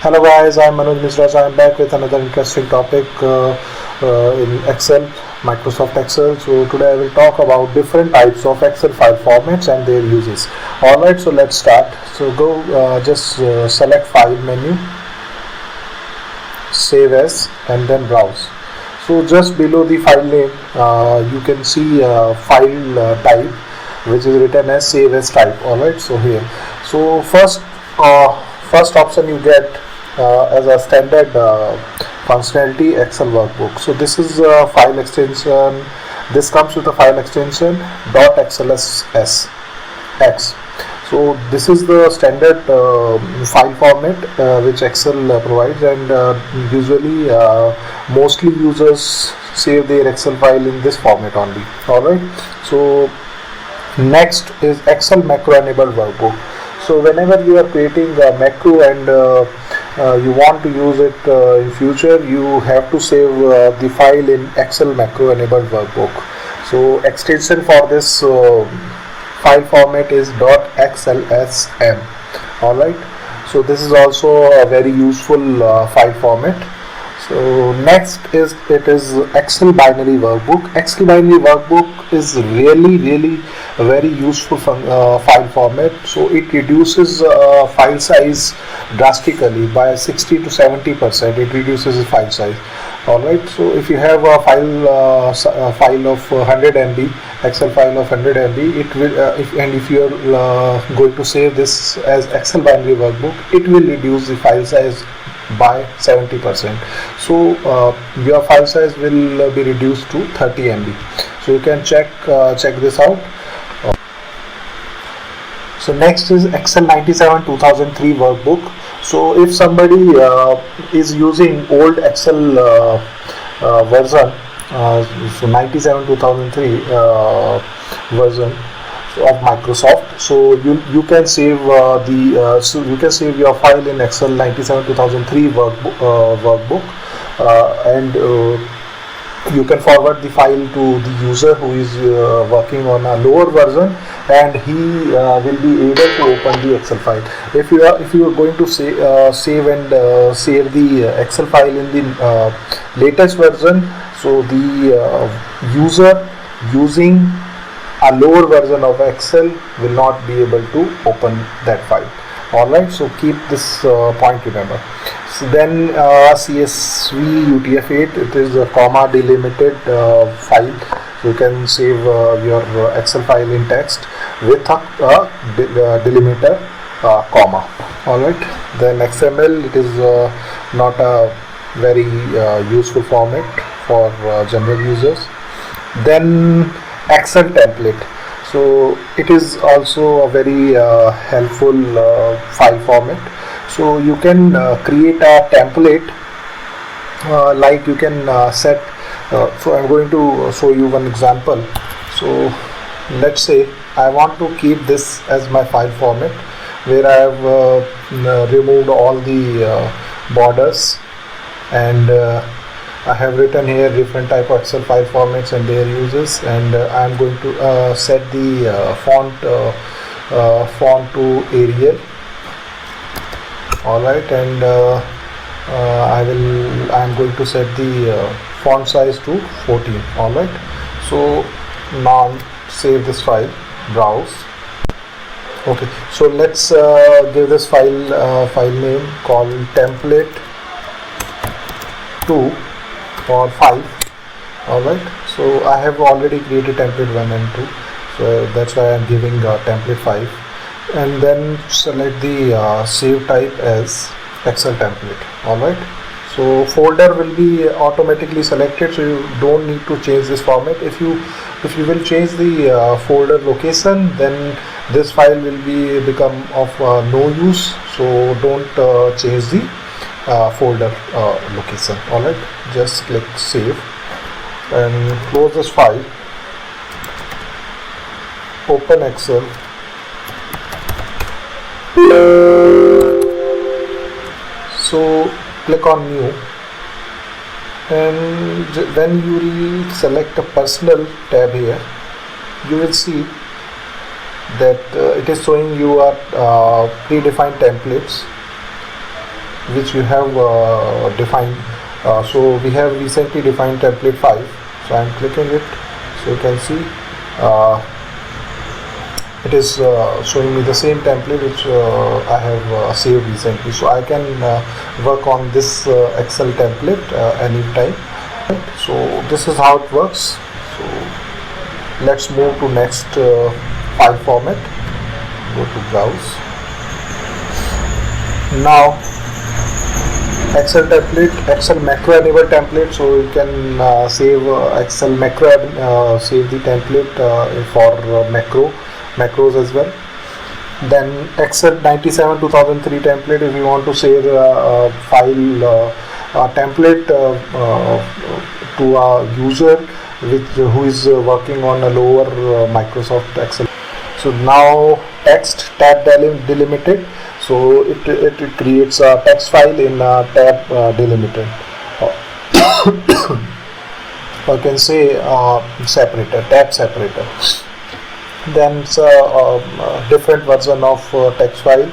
Hello guys, I'm Manoj Misra. So I'm back with another interesting topic in Excel, Microsoft Excel. So today I will talk about different types of Excel file formats and their uses. Alright, so let's start. So go just select File menu, Save As, and then Browse. So just below the file name, you can see file type, which is written as Save As type. Alright, so here. So first option you get as a standard functionality Excel workbook. So this is a file extension. This comes with a file extension .xlsx. So this is the standard file format which Excel provides, and usually mostly users save their Excel file in this format only. Alright, so next is Excel macro enabled workbook. So whenever you are creating a macro and you want to use it in future, you have to save the file in Excel macro enabled workbook. So extension for this file format is .xlsm. Alright, so this is also a very useful file format. So next is Excel binary workbook. Excel binary workbook is really a very useful file format. So it reduces file size drastically by 60 to 70%. It reduces the file size. Alright, so if you have a file of 100 MB, Excel file of 100 MB, it will if you are going to save this as Excel binary workbook, it will reduce the file size by 70%. So your file size will be reduced to 30 MB. So you can check this out. So next is Excel 97 2003 workbook. So if somebody is using old Excel version, so 97 2003 version of Microsoft, so you can save you can save your file in Excel 97 2003 workbook, and you can forward the file to the user who is working on a lower version, and he will be able to open the Excel file. If you are going to save the Excel file in the latest version, so the user using a lower version of Excel will not be able to open that file. Alright, so keep this point remember. So then CSV UTF-8, it is a comma delimited file. So you can save your Excel file in text with a delimiter comma. Alright, then XML, it is not a very useful format for general users. Then Excel template. So it is also a very helpful file format. So you can create a template, like you can set. So I'm going to show you one example. So let's say I want to keep this as my file format, where I have removed all the borders, and I have written here different type of Excel file formats and their uses, and I am going to set the font to Arial. Alright, and I am going to set the font size to 14. Alright, so now save this file, browse. Okay, so let's give this file name called template 2 or 5. Alright, so I have already created template 1 and 2, so that's why I am giving template 5, and then select the save type as Excel template. Alright, so folder will be automatically selected, so you don't need to change this format. If you will change the folder location, then this file will become of no use, so don't change the folder location. Alright, just click save and close this file, open Excel, so click on new, and when you select a personal tab here, you will see that it is showing you predefined templates which you have defined. So we have recently defined template 5, so I am clicking it, so you can see it is showing me the same template which I have saved recently. So I can work on this Excel template anytime. So this is how it works. So let's move to next file format. Go to browse. Now Excel template, Excel macro enable template. So you can save Excel macro, save the template for macros as well. Then Excel 97 2003 template, if you want to save a file template to a user who is working on a lower Microsoft Excel. So now text tab delimited, so it creates a text file in a tab delimited. I can say separator, tab separator. Then it's a different version of text file.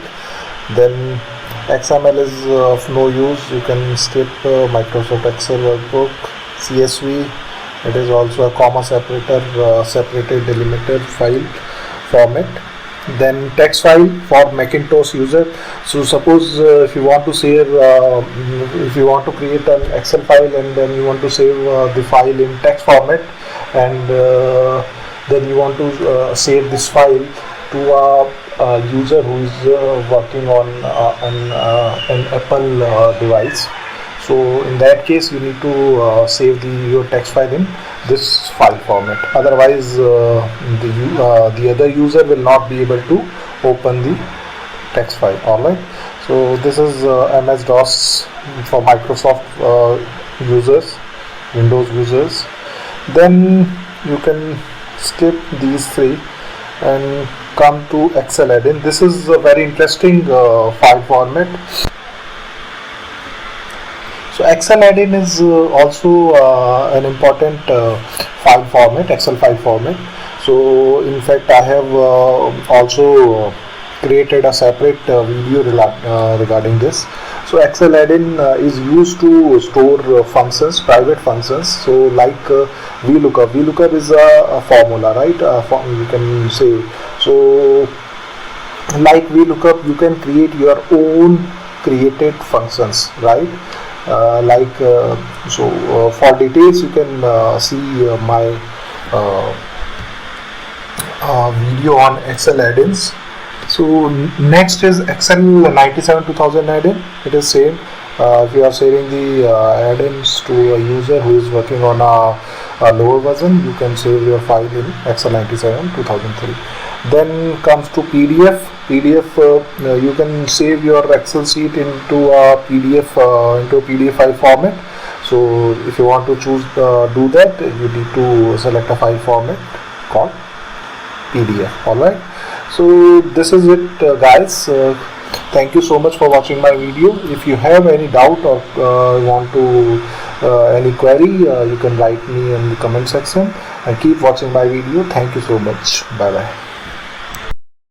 Then XML is of no use, you can skip Microsoft Excel workbook. CSV, it is also a comma separator, separated delimiter file format. Then text file for Macintosh user. So suppose if you want to save, if you want to create an Excel file and then you want to save the file in text format, and then you want to save this file to a user who is working on an Apple device. So in that case you need to save your text file in this file format. Otherwise the other user will not be able to open the text file. Alright, so this is MS-DOS for Microsoft users, Windows users. Then you can skip these three and come to Excel add-in. This is a very interesting file format. So Excel add-in is also an important file format, Excel file format. So in fact I have also created a separate video regarding this. So Excel add-in is used to store functions, private functions. So like VLOOKUP. VLOOKUP is a formula, right? You can say. So like VLOOKUP, you can create your own created functions, right? For details you can see my video on Excel add-ins. So next is Excel 97 2000 add-in. It is same. If you are saving the add-ins to a user who is working on a lower version, you can save your file in Excel 97 2003. Then comes to PDF. You can save your Excel sheet into a PDF file format. So if you want to do that, you need to select a file format called PDF. Alright, so this is it guys. Thank you so much for watching my video. If you have any doubt or want to any query, you can write me in the comment section, and keep watching my video. Thank you so much. Bye bye.